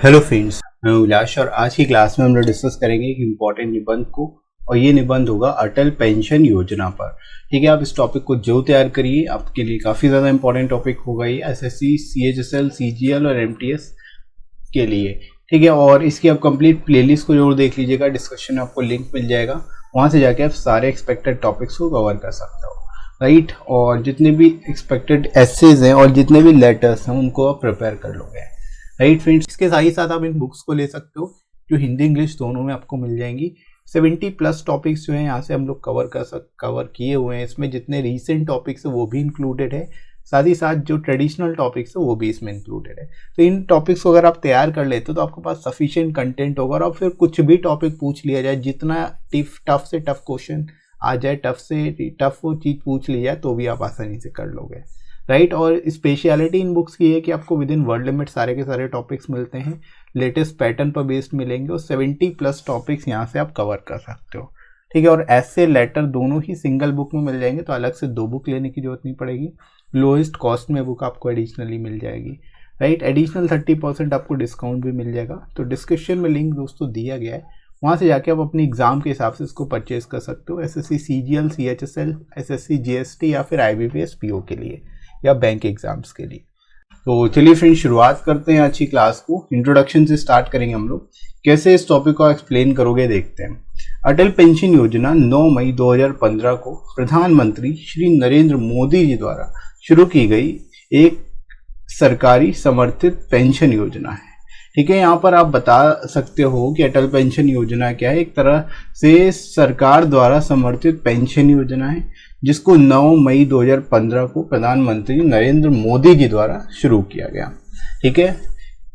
Hello friends, मैं उल्लास और आज की क्लास में हम लोग डिस्कस करेंगे एक इम्पॉर्टेंट निबंध को। और ये निबंध होगा अटल पेंशन योजना पर। ठीक है, आप इस टॉपिक को जो तैयार करिए, आपके लिए काफ़ी ज़्यादा इंपॉर्टेंट टॉपिक होगा ये एसएससी, सीएचएसएल, सीजीएल और एमटीएस के लिए। ठीक है, और इसकी आप कंप्लीट प्लेलिस्ट को जरूर देख लीजिएगा, डिस्क्रिप्शन में आपको लिंक मिल जाएगा, वहाँ से जाके आप सारे एक्सपेक्टेड टॉपिक्स को कवर कर सकते हो। राइट, और जितने भी एक्सपेक्टेड एसेज हैं और जितने भी लेटर्स हैं उनको आप प्रिपेयर कर लोगे। राइट फ्रेंड्स, इसके साथ ही साथ आप इन बुक्स को ले सकते हो जो हिंदी इंग्लिश दोनों में आपको मिल जाएंगी। 70+ टॉपिक्स जो हैं यहाँ से हम लोग कवर किए हुए हैं। इसमें जितने रीसेंट टॉपिक्स है वो भी इंक्लूडेड है, साथ ही साथ जो ट्रेडिशनल टॉपिक्स है वो भी इसमें इंक्लूडेड है। तो इन टॉपिक्स को अगर आप तैयार कर लेते हो तो आपके पास सफिशिएंट कंटेंट होगा और फिर कुछ भी टॉपिक पूछ लिया जाए, जितना टफ से टफ क्वेश्चन आ जाए, टफ से टफ वो चीज़ पूछ ली जाए तो भी आप आसानी से कर लोगे। राइट, और स्पेशलिटी इन बुक्स की है कि आपको विद इन वर्ड लिमिट सारे के सारे टॉपिक्स मिलते हैं, लेटेस्ट पैटर्न पर बेस्ड मिलेंगे और 70+ टॉपिक्स यहाँ से आप कवर कर सकते हो। ठीक है, और ऐसे लेटर दोनों ही सिंगल बुक में मिल जाएंगे, तो अलग से 2 बुक लेने की जरूरत नहीं पड़ेगी। लोएस्ट कॉस्ट में बुक आपको एडिशनली मिल जाएगी। राइट, एडिशनल 30% आपको डिस्काउंट भी मिल जाएगा। तो डिस्क्रिप्शन में लिंक दोस्तों दिया गया है, वहाँ से जाके आप अपनी एग्जाम के हिसाब से इसको परचेज कर सकते हो, SSC, CGL, CHSL, SSC, GST या फिर आईबीपीएस पीओ के लिए या बैंक एग्जाम्स के लिए। तो चलिए फ्रेंड्स, शुरुआत करते हैं आज की क्लास को। इंट्रोडक्शन से स्टार्ट करेंगे हम लोग। कैसे इस टॉपिक को एक्सप्लेन करोगे देखते हैं। अटल पेंशन योजना 9 मई 2015 को प्रधानमंत्री श्री नरेंद्र मोदी जी द्वारा शुरू की गई एक सरकारी समर्थित पेंशन योजना है। ठीक है, यहाँ पर आप बता सकते हो कि अटल पेंशन योजना क्या है। एक तरह से सरकार द्वारा समर्थित पेंशन योजना है जिसको 9 मई 2015 को प्रधानमंत्री नरेंद्र मोदी जी द्वारा शुरू किया गया। ठीक है,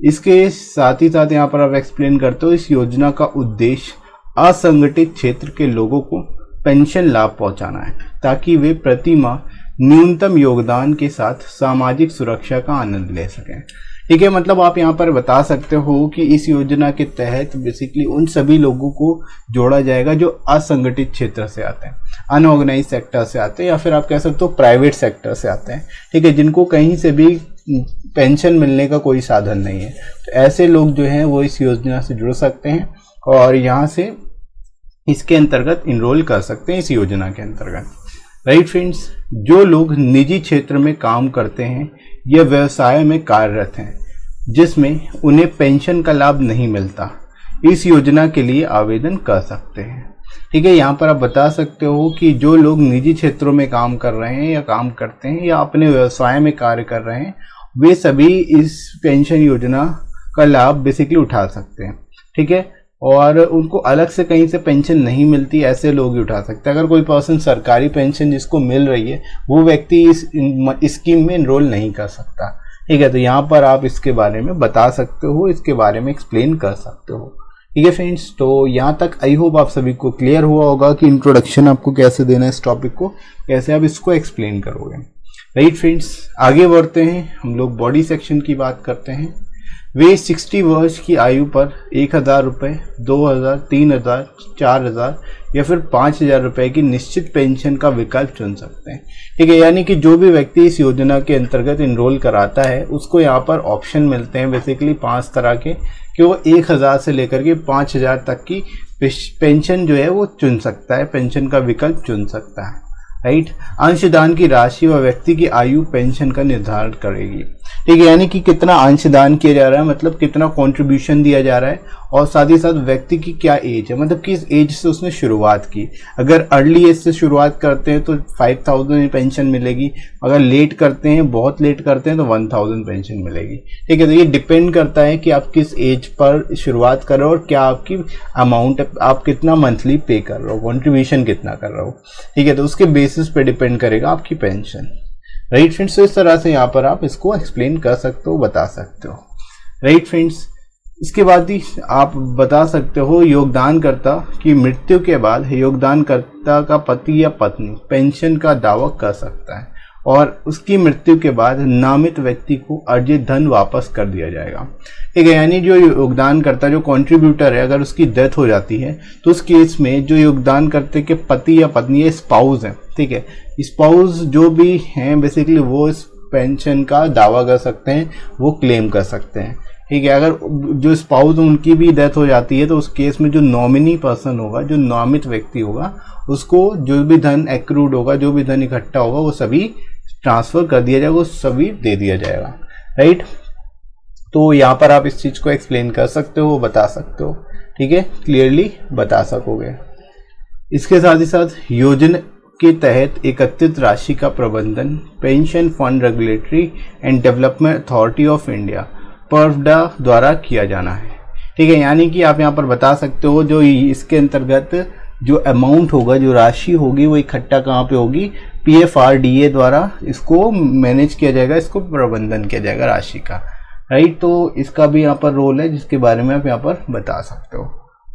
इसके साथ ही साथ यहाँ पर आप एक्सप्लेन करते हो, इस योजना का उद्देश्य असंगठित क्षेत्र के लोगों को पेंशन लाभ पहुंचाना है ताकि वे प्रति माह न्यूनतम योगदान के साथ सामाजिक सुरक्षा का आनंद ले सकें। ठीक है, मतलब आप यहाँ पर बता सकते हो कि इस योजना के तहत बेसिकली उन सभी लोगों को जोड़ा जाएगा जो असंगठित क्षेत्र से आते हैं, अनऑर्गेनाइज सेक्टर से आते हैं, या फिर आप कह सकते हो प्राइवेट सेक्टर से आते हैं। ठीक है, जिनको कहीं से भी पेंशन मिलने का कोई साधन नहीं है, तो ऐसे लोग जो हैं वो इस योजना से जुड़ सकते हैं और यहाँ से इसके अंतर्गत इनरोल कर सकते हैं, इस योजना के अंतर्गत। राइट फ्रेंड्स, जो लोग निजी क्षेत्र में काम करते हैं या व्यवसाय में कार्यरत हैं जिसमें उन्हें पेंशन का लाभ नहीं मिलता, इस योजना के लिए आवेदन कर सकते हैं। ठीक है, यहाँ पर आप बता सकते हो कि जो लोग निजी क्षेत्रों में काम कर रहे हैं या काम करते हैं या अपने व्यवसाय में कार्य कर रहे हैं, वे सभी इस पेंशन योजना का लाभ बेसिकली उठा सकते हैं। ठीक है, और उनको अलग से कहीं से पेंशन नहीं मिलती, ऐसे लोग ही उठा सकते हैं। अगर कोई पर्सन सरकारी पेंशन जिसको मिल रही है वो व्यक्ति इस स्कीम में इनरोल नहीं कर सकता। ठीक है, तो यहाँ पर आप इसके बारे में बता सकते हो, इसके बारे में एक्सप्लेन कर सकते हो। ठीक है फ्रेंड्स, तो यहाँ तक आई होप आप सभी को क्लियर हुआ होगा कि इंट्रोडक्शन आपको कैसे देना है, इस टॉपिक को कैसे आप इसको एक्सप्लेन करोगे। राइट फ्रेंड्स, आगे बढ़ते हैं, हम लोग बॉडी सेक्शन की बात करते हैं। वे 60 वर्ष की आयु पर 1000 रुपये, 2000, 3000, 4000 या फिर 5000 रुपये की निश्चित पेंशन का विकल्प चुन सकते हैं। ठीक है, यानी कि जो भी व्यक्ति इस योजना के अंतर्गत इनरोल कराता है उसको यहाँ पर ऑप्शन मिलते हैं बेसिकली 5 तरह के, कि वो 1000 से लेकर के 5000 तक की पेंशन जो है वो चुन सकता है, पेंशन का विकल्प चुन सकता है। राइट, अंशदान की राशि व व्यक्ति की आयु पेंशन का निर्धारण करेगी। ठीक है, यानी कि कितना अंशदान किया जा रहा है, मतलब कितना कंट्रीब्यूशन दिया जा रहा है, और साथ ही साथ व्यक्ति की क्या एज है, मतलब किस एज से उसने शुरुआत की। अगर अर्ली एज से शुरुआत करते हैं तो 5000 पेंशन मिलेगी, अगर लेट करते हैं, बहुत लेट करते हैं तो 1000 पेंशन मिलेगी। ठीक है, तो ये डिपेंड करता है कि आप किस एज पर शुरुआत कर रहे हो और क्या आपकी अमाउंट, आप कितना मंथली पे कर रहे हो, कॉन्ट्रीब्यूशन कितना कर रहे हो। ठीक है, तो उसके बेसिस पे डिपेंड करेगा आपकी पेंशन। राइट फ्रेंड्स, तो इस तरह से यहाँ पर आप इसको एक्सप्लेन कर सकते हो, बता सकते हो। राइट फ्रेंड्स, इसके बाद ही आप बता सकते हो योगदानकर्ता की मृत्यु के बाद योगदानकर्ता का पति या पत्नी पेंशन का दावा कर सकता है और उसकी मृत्यु के बाद नामित व्यक्ति को अर्जित धन वापस कर दिया जाएगा। ठीक है, यानी जो योगदानकर्ता, जो कंट्रीब्यूटर है, अगर उसकी डेथ हो जाती है तो उस केस में जो योगदानकर्ता के पति या पत्नी या स्पाउस है, ठीक है, स्पाउस जो भी हैं बेसिकली वो इस पेंशन का दावा कर सकते हैं, वो क्लेम कर सकते हैं। ठीक है। अगर जो स्पाउस उनकी भी डेथ हो जाती है तो उस केस में जो नॉमिनी पर्सन होगा, जो नामित व्यक्ति होगा, उसको जो भी धन एक्रूड होगा, जो भी धन इकट्ठा होगा, वो सभी ट्रांसफर कर दिया जाएगा, वो सभी दे दिया जाएगा, राइट। तो यहाँ पर आप इस चीज को एक्सप्लेन कर सकते हो, बता सकते हो, ठीक है, क्लियरली बता सकोगे। इसके साथ ही साथ योजना के तहत एकत्रित राशि का प्रबंधन pension fund regulatory and development authority of India पर्वडा द्वारा किया जाना है, ठीक है। यानी कि आप यहाँ पर बता सकते हो जो इसके अंतर्गत जो अमाउंट होगा, जो राशि होगी, वो इकट्ठा कहाँ पे होगी, PFRDA द्वारा इसको मैनेज किया जाएगा, इसको प्रबंधन किया जाएगा राशि का, राइट। तो इसका भी यहाँ पर रोल है जिसके बारे में आप यहाँ पर बता सकते हो,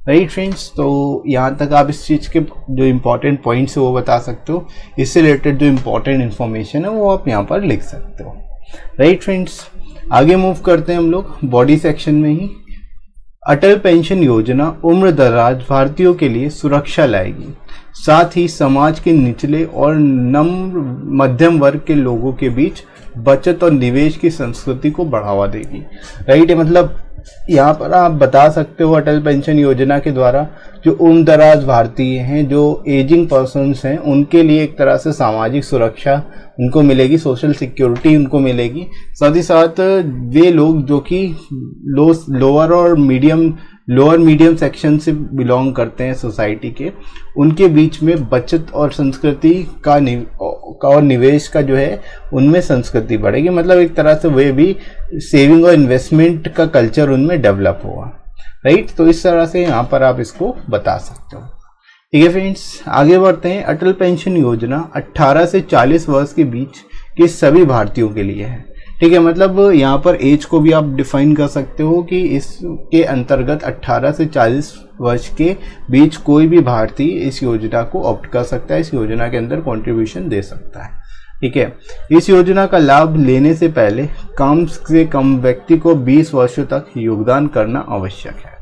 राइट फ्रेंड्स। तो यहाँ तक आप इस चीज़ के जो इम्पोर्टेंट पॉइंट्स है वो बता सकते हो, इससे रिलेटेड जो इम्पोर्टेंट इन्फॉर्मेशन है वो आप यहाँ पर लिख सकते हो, राइट फ्रेंड्स। आगे मूव करते हैं हम लोग बॉडी सेक्शन में ही। अटल पेंशन योजना उम्र दराज भारतीयों के लिए सुरक्षा लाएगी, साथ ही समाज के निचले और नम्र मध्यम वर्ग के लोगों के बीच बचत और निवेश की संस्कृति को बढ़ावा देगी, राइट। मतलब यहाँ पर आप बता सकते हो अटल पेंशन योजना के द्वारा जो उम्र दराज भारतीय हैं, जो एजिंग पर्सन्स हैं, उनके लिए एक तरह से सामाजिक सुरक्षा उनको मिलेगी, सोशल सिक्योरिटी उनको मिलेगी। साथ ही साथ वे लोग जो कि लोअर मीडियम सेक्शन से बिलोंग करते हैं सोसाइटी के, उनके बीच में बचत और संस्कृति का और निवेश का जो है उनमें संस्कृति बढ़ेगी। मतलब एक तरह से वे भी सेविंग और इन्वेस्टमेंट का कल्चर उनमें डेवलप होगा, राइट। तो इस तरह से यहाँ पर आप इसको बता सकते हो, ठीक है फ्रेंड्स। आगे बढ़ते हैं। अटल पेंशन योजना 18 से 40 वर्ष के बीच के सभी भारतीयों के लिए है, ठीक है। मतलब यहाँ पर एज को भी आप डिफाइन कर सकते हो कि इसके अंतर्गत 18 से 40 वर्ष के बीच कोई भी भारतीय इस योजना को ऑप्ट कर सकता है, इस योजना के अंदर कंट्रीब्यूशन दे सकता है, ठीक है। इस योजना का लाभ लेने से पहले कम से कम व्यक्ति को 20 वर्षों तक योगदान करना आवश्यक है,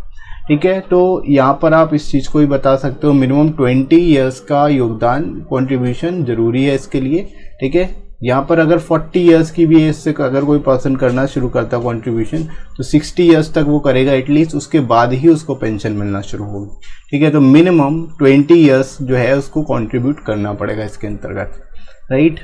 ठीक है। तो यहाँ पर आप इस चीज़ को भी बता सकते हो, मिनिमम 20 ईयर्स का योगदान कंट्रीब्यूशन जरूरी है इसके लिए, ठीक है। यहाँ पर अगर 40 ईयर्स की भी एज से अगर कोई पर्सन करना शुरू करता है कंट्रीब्यूशन, तो 60 ईयर्स तक वो करेगा एटलीस्ट, उसके बाद ही उसको पेंशन मिलना शुरू होगी, ठीक है। तो मिनिमम 20 ईयर्स जो है उसको कंट्रीब्यूट करना पड़ेगा इसके अंतर्गत, राइट।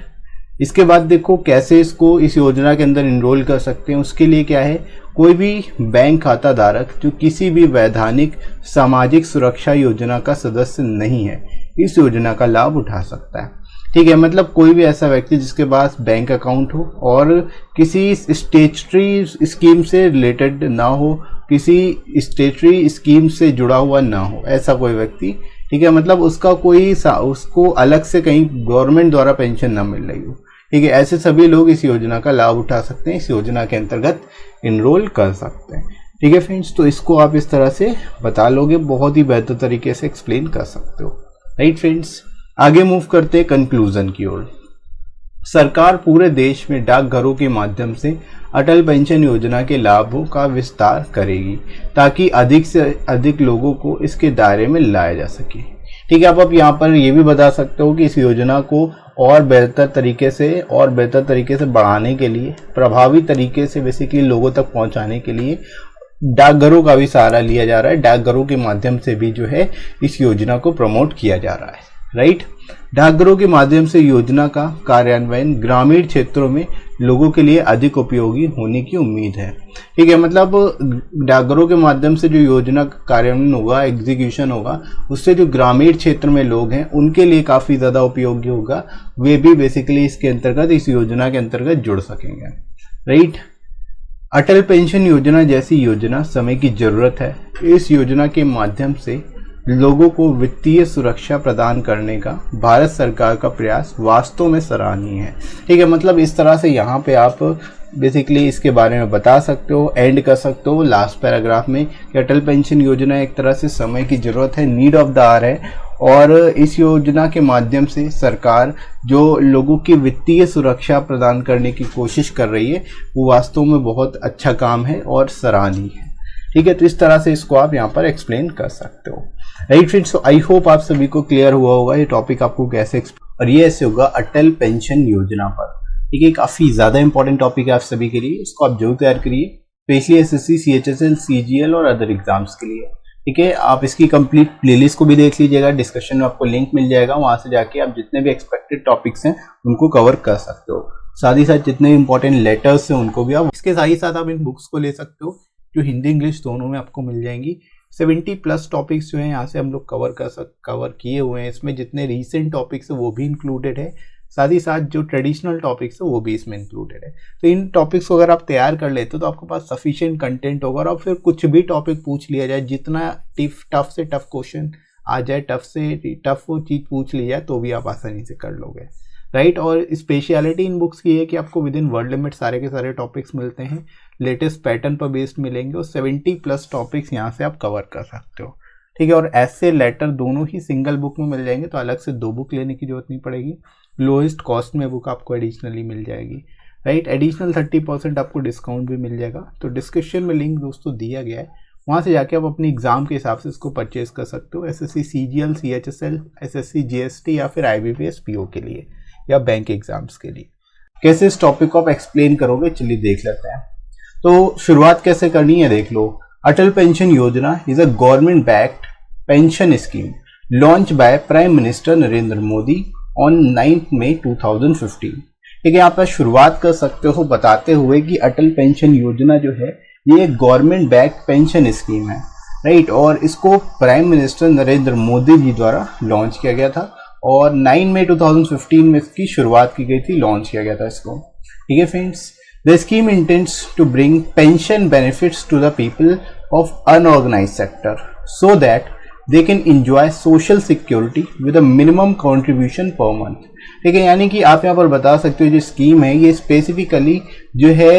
इसके बाद देखो कैसे इसको इस योजना के अंदर इनरोल कर सकते हैं। उसके लिए क्या है, कोई भी बैंक खाता धारक जो किसी भी वैधानिक सामाजिक सुरक्षा योजना का सदस्य नहीं है, इस योजना का लाभ उठा सकता है, ठीक है। मतलब कोई भी ऐसा व्यक्ति जिसके पास बैंक अकाउंट हो और किसी स्टेटरी स्कीम से रिलेटेड ना हो, किसी स्टेटरी स्कीम से जुड़ा हुआ ना हो, ऐसा कोई व्यक्ति, ठीक है। मतलब उसको अलग से कहीं गवर्नमेंट द्वारा पेंशन ना मिल रही हो, ठीक है। ऐसे सभी लोग इस योजना का लाभ उठा सकते हैं, इस योजना के अंतर्गत इनरोल कर सकते हैं, ठीक है फ्रेंड्स। तो इसको आप इस तरह से बता लोगे, बहुत ही बेहतर तरीके से एक्सप्लेन कर सकते हो, राइट फ्रेंड्स। आगे मूव करते हैं कंक्लूजन की ओर। सरकार पूरे देश में डाकघरों के माध्यम से अटल पेंशन योजना के लाभों का विस्तार करेगी ताकि अधिक से अधिक लोगों को इसके दायरे में लाया जा सके, ठीक है। आप यहाँ पर ये भी बता सकते हो कि इस योजना को और बेहतर तरीके से बढ़ाने के लिए, प्रभावी तरीके से बेसिकली लोगों तक पहुंचाने के लिए डाकघरों का भी सहारा लिया जा रहा है। डाकघरों के माध्यम से भी जो है इस योजना को प्रमोट किया जा रहा है, राइट। डाकघरों के माध्यम से योजना का कार्यान्वयन ग्रामीण क्षेत्रों में लोगों के लिए अधिक उपयोगी होने की उम्मीद है, ठीक है। मतलब डाकघरों के माध्यम से जो योजना का कार्यान्वयन होगा, एग्जीक्यूशन होगा, उससे जो ग्रामीण क्षेत्र में लोग हैं उनके लिए काफ़ी ज़्यादा उपयोगी होगा, वे भी बेसिकली इसके अंतर्गत, इस योजना के अंतर्गत जुड़ सकेंगे, राइट। अटल पेंशन योजना जैसी योजना समय की जरूरत है। इस योजना के माध्यम से लोगों को वित्तीय सुरक्षा प्रदान करने का भारत सरकार का प्रयास वास्तव में सराहनीय है, ठीक है। मतलब इस तरह से यहाँ पे आप बेसिकली इसके बारे में बता सकते हो, एंड कर सकते हो लास्ट पैराग्राफ में कि अटल पेंशन योजना एक तरह से समय की जरूरत है, नीड ऑफ द आवर है, और इस योजना के माध्यम से सरकार जो लोगों की वित्तीय सुरक्षा प्रदान करने की कोशिश कर रही है वो वास्तव में बहुत अच्छा काम है और सराहनीय है, ठीक है। तो इस तरह से इसको आप यहाँ पर एक्सप्लेन कर सकते हो, राइट फ्रेंड्स। तो आई होप आप सभी को क्लियर हुआ होगा ये टॉपिक आपको कैसे, और ये ऐसे होगा अटल पेंशन योजना पर, ठीक है। काफी ज्यादा इंपॉर्टेंट टॉपिक है आप सभी के लिए, इसको आप जरूर तैयार करिए। स्पेशली एसएससी, सीएचएसएल, सीजीएल और अदर एग्जाम्स के लिए। ठीक है, आप इसकी कंप्लीट प्लेलिस्ट को भी देख लीजिएगा, डिस्कशन में आपको लिंक मिल जाएगा, वहां से जाके आप जितने भी एक्सपेक्टेड टॉपिक्स हैं उनको कवर कर सकते हो। साथ ही साथ जितने इंपॉर्टेंट लेटर्स हैं उनको भी आप, इसके साथ ही साथ आप इन बुक्स को ले सकते हो जो हिंदी इंग्लिश दोनों में आपको मिल जाएंगी। 70+ टॉपिक्स जो हैं यहाँ से हम लोग कवर किए हुए हैं। इसमें जितने रीसेंट टॉपिक्स है वो भी इंक्लूडेड है, साथ ही साथ जो ट्रेडिशनल टॉपिक्स है वो भी इसमें इंक्लूडेड है। तो इन टॉपिक्स को अगर आप तैयार कर लेते हो तो आपके पास सफिशिएंट कंटेंट होगा, और फिर कुछ भी टॉपिक पूछ लिया जाए, जितना टफ से टफ क्वेश्चन आ जाए, टफ से टफ वो चीज़ पूछ ली जाए तो भी आप आसानी से कर लोगे, राइट। और स्पेशलिटी इन बुक्स की है कि आपको विद इन वर्ड लिमिट सारे के सारे टॉपिक्स मिलते हैं, लेटेस्ट पैटर्न पर बेस्ड मिलेंगे, और 70+ टॉपिक्स यहाँ से आप कवर कर सकते हो। ठीक है, और ऐसे लेटर दोनों ही सिंगल बुक में मिल जाएंगे, तो अलग से 2 बुक लेने की जरूरत नहीं पड़ेगी। लोएस्ट कॉस्ट में बुक आपको एडिशनली मिल जाएगी, राइट। एडिशनल 30% आपको डिस्काउंट भी मिल जाएगा। तो डिस्क्रिप्शन में लिंक दोस्तों दिया गया है, वहाँ से जाके आप अपने एग्जाम के हिसाब से इसको परचेज कर सकते हो, SSC, CGL, CHSL, SSC, GST या फिर आईबीपीएस, पीओ के लिए या बैंक एग्जाम्स के लिए। कैसे इस टॉपिक को आप एक्सप्लेन करोगे, चलिए देख लेते हैं। तो शुरुआत कैसे करनी है देख लो। अटल pension Yojana is a government backed pension scheme launch by prime minister Narendra Modi on 9 मई 2015। ठीक है, यहाँ पर शुरुआत कर सकते हो बताते हुए कि अटल पेंशन योजना जो है ये एक गवर्नमेंट बैक्ड पेंशन स्कीम है, राइट। और इसको प्राइम मिनिस्टर नरेंद्र मोदी जी द्वारा लॉन्च किया गया था, और 9 मई 2015 में इसकी शुरुआत की गई थी, लॉन्च किया गया था इसको। ठीक है friends, the scheme intends to bring pension benefits to the people of unorganised sector so that they can enjoy social security with a minimum contribution per month। ठीक है, यानी कि आप यहाँ पर बता सकते हो जो स्कीम है ये स्पेसिफिकली जो है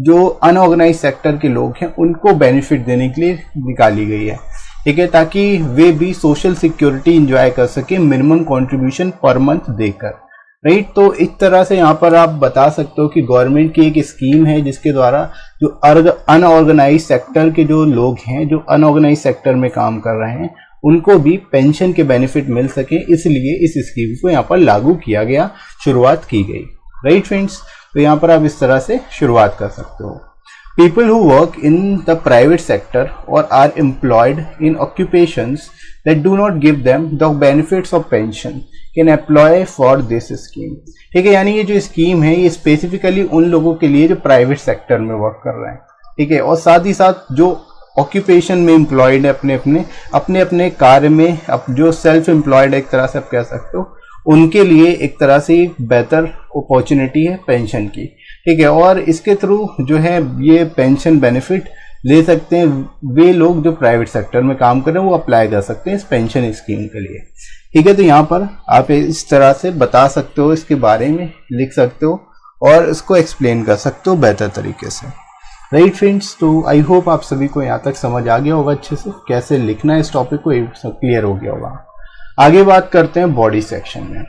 जो अनऑर्गेनाइज सेक्टर के लोग हैं उनको बेनिफिट देने के लिए निकाली गई है। ठीक है, ताकि वे भी सोशल सिक्योरिटी इंजॉय कर सके मिनिमम कंट्रीब्यूशन पर मंथ देकर, राइट। तो इस तरह से यहाँ पर आप बता सकते हो कि गवर्नमेंट की एक स्कीम है जिसके द्वारा जो अनऑर्गेनाइज सेक्टर के जो लोग हैं, जो अनऑर्गेनाइज सेक्टर में काम कर रहे हैं, उनको भी पेंशन के बेनिफिट मिल सके, इसलिए इस स्कीम को यहाँ पर लागू किया गया, शुरुआत की गई, राइट फ्रेंड्स। तो यहाँ पर आप इस तरह से शुरुआत कर सकते हो। People who work in the private sector और are employed in occupations that do not give them the benefits of pension can apply for this scheme. ठीक है, यानी ये जो स्कीम है ये स्पेसिफिकली उन लोगों के लिए जो प्राइवेट सेक्टर में वर्क कर रहे हैं। ठीक है, और साथ ही साथ जो ऑक्यूपेशन में एम्प्लॉयड है, अपने अपने कार्य में, अब जो सेल्फ एम्प्लॉयड एक तरह से आप कह सकते हो, उनके लिए एक तरह से बेहतर अपॉर्चुनिटी है पेंशन की। ठीक है, और इसके थ्रू जो है ये पेंशन बेनिफिट ले सकते हैं वे लोग जो प्राइवेट सेक्टर में काम कर रहे हैं, वो अप्लाई कर सकते हैं इस पेंशन स्कीम के लिए। ठीक है, तो यहाँ पर आप इस तरह से बता सकते हो, इसके बारे में लिख सकते हो और इसको एक्सप्लेन कर सकते हो बेहतर तरीके से, राइट फ्रेंड्स। तो आई होप आप सभी को यहाँ तक समझ आ गया होगा अच्छे से, कैसे लिखना है इस टॉपिक को, ये सब क्लियर हो गया होगा। आगे बात करते हैं बॉडी सेक्शन में।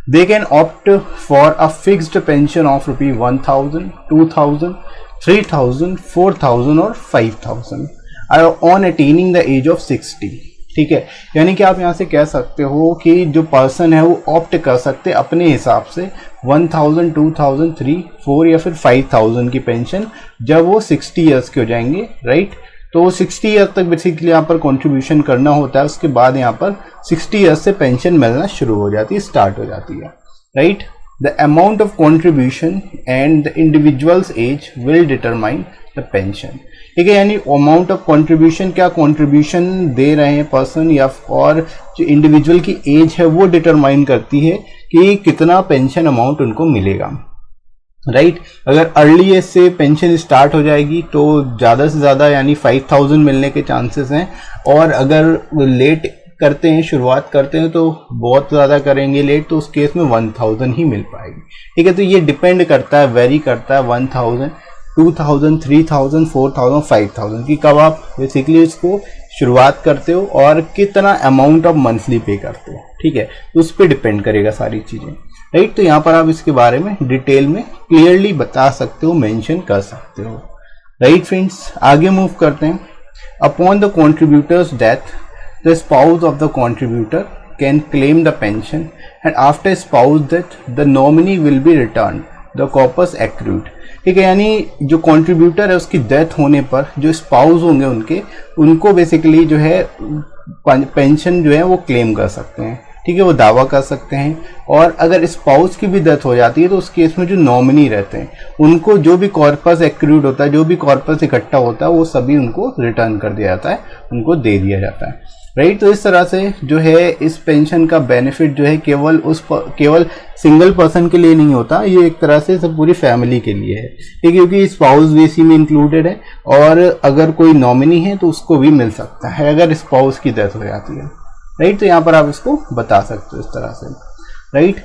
They can opt for a fixed pension of ₹1000, 2000, 3000, 4000 और 5000 on attaining the age of 60। ठीक है, यानी कि आप यहाँ से कह सकते हो कि जो पर्सन है वो ऑप्ट कर सकते हैं अपने हिसाब से 1000, 2000, 3, 4 या फिर 5000 की पेंशन जब वो 60 ईयर्स के हो जाएंगे, राइट। तो 60 ईयर्स तक बेसिकली यहाँ पर कंट्रीब्यूशन करना होता है, उसके बाद यहाँ पर 60 ईयर्स से पेंशन मिलना शुरू हो जाती है, स्टार्ट हो जाती है, right. The amount of contribution and the individual's age will determine the pension. ठीक है, यानी अमाउंट ऑफ कंट्रीब्यूशन, क्या कंट्रीब्यूशन दे रहे हैं पर्सन, या और जो इंडिविजुअल की एज है वो डिटरमाइन करती है कि कितना पेंशन अमाउंट उनको मिलेगा, राइट। अगर अर्ली एज से पेंशन स्टार्ट हो जाएगी तो ज़्यादा से ज़्यादा यानी 5000 मिलने के चांसेस हैं, और अगर लेट करते हैं, शुरुआत करते हैं तो बहुत ज़्यादा करेंगे लेट, तो उस केस में 1000 ही मिल पाएगी। ठीक है, तो ये डिपेंड करता है, वेरी करता है 1000, 2000, 3000, 4000, 5000 की कब आप बेसिकली इसको शुरुआत करते हो और कितना अमाउंट ऑफ मंथली पे करते हो। ठीक है, तो उस पर डिपेंड करेगा सारी चीज़ें, राइट। तो यहाँ पर आप इसके बारे में डिटेल में क्लियरली बता सकते हो, मेंशन कर सकते हो, राइट फ्रेंड्स। आगे मूव करते हैं। Upon the contributors death the spouse of the contributor can claim the pension and after spouse death the nominee will be return the corpus accrued. ठीक है, यानी जो कंट्रीब्यूटर है उसकी डेथ होने पर जो स्पाउस होंगे उनको बेसिकली जो है पेंशन जो है वो क्लेम कर सकते हैं, ठीक है, वो दावा कर सकते हैं। और अगर स्पाउस की भी डेथ हो जाती है तो उस केस में जो नॉमिनी रहते हैं उनको जो भी कॉर्पस एक्रूड होता है, जो भी कॉर्पस इकट्ठा होता है, वो सभी उनको रिटर्न कर दिया जाता है, उनको दे दिया जाता है, राइट। तो इस तरह से जो है इस पेंशन का बेनिफिट जो है केवल सिंगल पर्सन के लिए नहीं होता, ये एक तरह से सब पूरी फैमिली के लिए है, ठीक है, क्योंकि स्पाउस भी इसी में इंक्लूडेड है। और अगर कोई नॉमिनी है तो उसको भी मिल सकता है अगर स्पाउस की डेथ हो जाती है, राइट। तो यहाँ पर आप इसको बता सकते हो इस तरह से, right.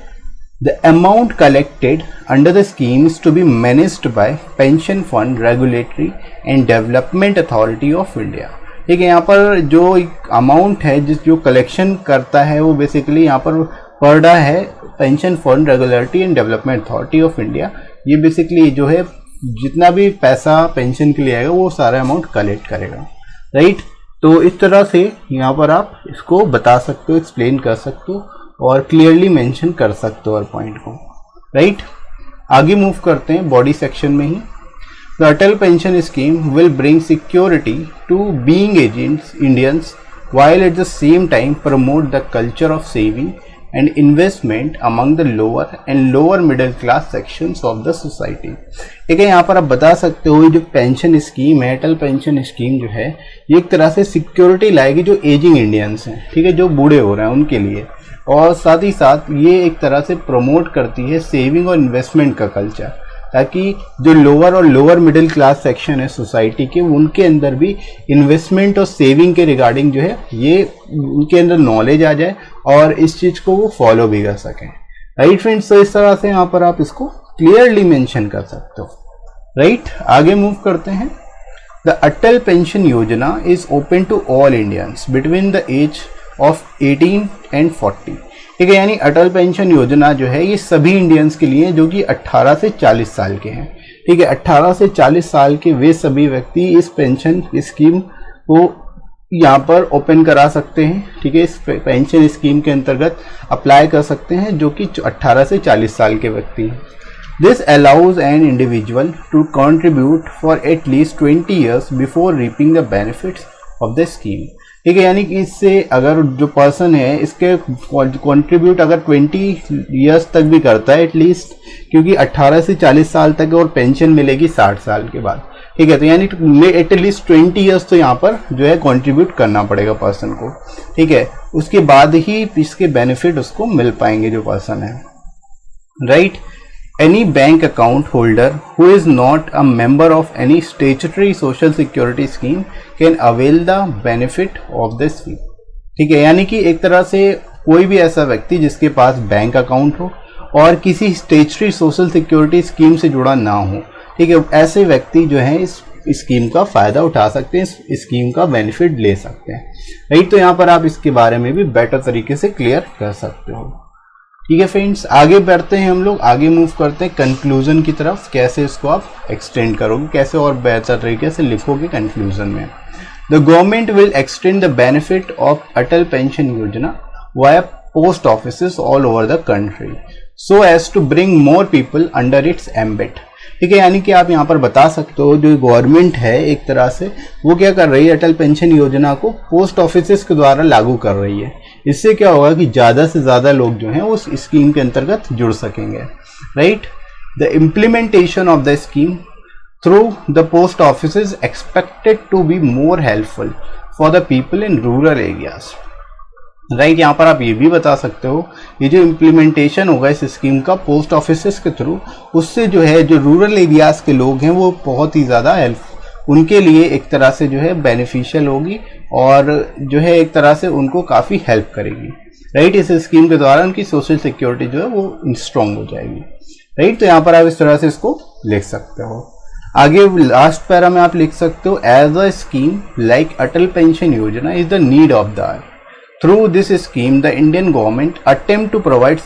The amount collected under the scheme is to be managed by pension fund regulatory and development authority of India, ठीक है। यहाँ पर जो अमाउंट है जो कलेक्शन करता है वो बेसिकली यहाँ पर पड़ रहा है pension fund regulatory and development authority of India. ये बेसिकली जो है जितना भी पैसा पेंशन के लिए आएगा वो सारा अमाउंट कलेक्ट करेगा, राइट। तो इस तरह से यहाँ पर आप इसको बता सकते हो, एक्सप्लेन कर सकते हो और क्लियरली मेंशन कर सकते हो हर पॉइंट को, राइट। आगे मूव करते हैं बॉडी सेक्शन में ही। The Atal Pension Scheme will bring security to being Indians while at the same time promote the culture of saving and investment among the lower and lower middle class sections of the society। ठीक है, यहाँ पर आप बता सकते हो ये जो पेंशन स्कीम है, अटल पेंशन स्कीम जो है, ये एक तरह से सिक्योरिटी लाएगी जो एजिंग इंडियंस हैं, ठीक है, जो बूढ़े हो रहे हैं उनके लिए। और साथ ही साथ ये एक तरह से प्रमोट करती है सेविंग और इन्वेस्टमेंट का कल्चर, ताकि जो लोअर और लोअर मिडिल क्लास सेक्शन है सोसाइटी के, उनके अंदर भी इन्वेस्टमेंट और सेविंग के रिगार्डिंग जो है ये उनके अंदर नॉलेज आ जाए और इस चीज़ को वो फॉलो भी कर सकें, राइट फ्रेंड्स। तो इस तरह से यहाँ पर आप इसको क्लियरली मेंशन कर सकते हो, राइट। आगे मूव करते हैं। The Atal pension Yojana is open to all Indians between the age of 18 and 40, ठीक है, यानी अटल पेंशन योजना जो है ये सभी इंडियंस के लिए जो कि 18 से 40 साल के हैं, ठीक है। 18 से 40 साल के वे सभी व्यक्ति इस पेंशन स्कीम को यहाँ पर ओपन करा सकते हैं, ठीक है, इस पेंशन स्कीम के अंतर्गत अप्लाई कर सकते हैं जो कि 18 से 40 साल के व्यक्ति हैं। This allows an individual to contribute for at least 20 years before reaping the benefits of the scheme, ठीक है, यानी कि इससे अगर जो पर्सन है इसके कंट्रीब्यूट अगर 20 ईयर्स तक भी करता है एटलीस्ट, क्योंकि 18 से 40 साल तक और पेंशन मिलेगी 60 साल के बाद, ठीक है। तो यानी एटलीस्ट 20 ईयर्स तो यहाँ पर जो है कंट्रीब्यूट करना पड़ेगा पर्सन को, ठीक है, उसके बाद ही इसके बेनिफिट उसको मिल पाएंगे जो पर्सन है, right. Any bank account holder who is not a member of any statutory social security scheme can avail the benefit of the scheme, ठीक है, यानी कि एक तरह से कोई भी ऐसा व्यक्ति जिसके पास बैंक अकाउंट हो और किसी स्टेचुटरी सोशल सिक्योरिटी स्कीम से जुड़ा ना हो, ठीक है, ऐसे व्यक्ति जो है इस स्कीम का फायदा उठा सकते हैं, इस स्कीम का बेनिफिट ले सकते हैं, राइट। तो यहाँ पर आप इसके बारे में भी बेटर तरीके से क्लियर कर सकते हो, ठीक है फ्रेंड्स। आगे बढ़ते हैं हम लोग, आगे मूव करते हैं कंक्लूजन की तरफ, कैसे इसको आप एक्सटेंड करोगे, कैसे और बेहतर तरीके से लिखोगे कंक्लूजन में। The government will extend the benefit of Atal pension Yojana via post offices all over the country so as to bring more people under its ambit, ठीक है, यानी कि आप यहाँ पर बता सकते हो जो गवर्नमेंट है एक तरह से वो क्या कर रही है, अटल पेंशन योजना को पोस्ट ऑफिसेस के द्वारा लागू कर रही है। इससे क्या होगा कि ज़्यादा से ज़्यादा लोग जो हैं उस स्कीम के अंतर्गत जुड़ सकेंगे, right. The implementation of the scheme through the post office is expected to be more helpful for the people in rural areas, right. यहाँ पर आप ये भी बता सकते हो ये जो इम्प्लीमेंटेशन होगा इस स्कीम का पोस्ट ऑफिस के थ्रू, उससे जो है जो रूरल एरियाज के लोग हैं वो बहुत ही ज़्यादा उनके लिए एक तरह से जो है बेनिफिशियल होगी और जो है एक तरह से उनको काफ़ी हेल्प करेगी, राइट। इस स्कीम के द्वारा उनकी सोशल सिक्योरिटी जो है वो स्ट्रॉन्ग हो जाएगी, राइट। तो यहाँ पर आप इस तरह से इसको लिख सकते हो। आगे लास्ट पैरा में आप लिख सकते हो as a scheme like Atal pension Yojana is the need of the hour. Through this scheme the Indian government attempt to provide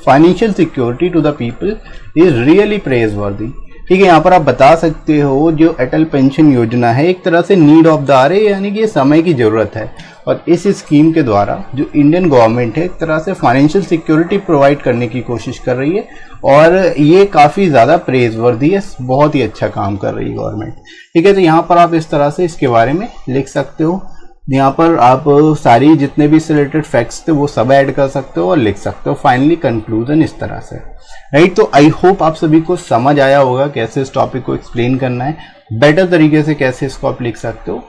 financial security to the people is really praiseworthy. ठीक है, यहाँ पर आप बता सकते हो जो अटल पेंशन योजना है एक तरह से नीड ऑफ द आवर है, यानी कि ये समय की जरूरत है। और इस स्कीम के द्वारा जो इंडियन गवर्नमेंट है एक तरह से फाइनेंशियल सिक्योरिटी प्रोवाइड करने की कोशिश कर रही है, और ये काफ़ी ज़्यादा प्रेजवर्दी है, बहुत ही अच्छा काम कर रही है गवर्नमेंट। ठीक है, तो यहाँ पर आप इस तरह से इसके बारे में लिख सकते हो। यहाँ पर आप सारी जितने भी इससे रिलेटेड फैक्ट्स थे वो सब ऐड कर सकते हो और लिख सकते हो। फाइनली कंक्लूजन इस तरह से, राइट। तो आई होप आप सभी को समझ आया होगा कैसे इस टॉपिक को एक्सप्लेन करना है, बेटर तरीके से कैसे इसको आप लिख सकते हो।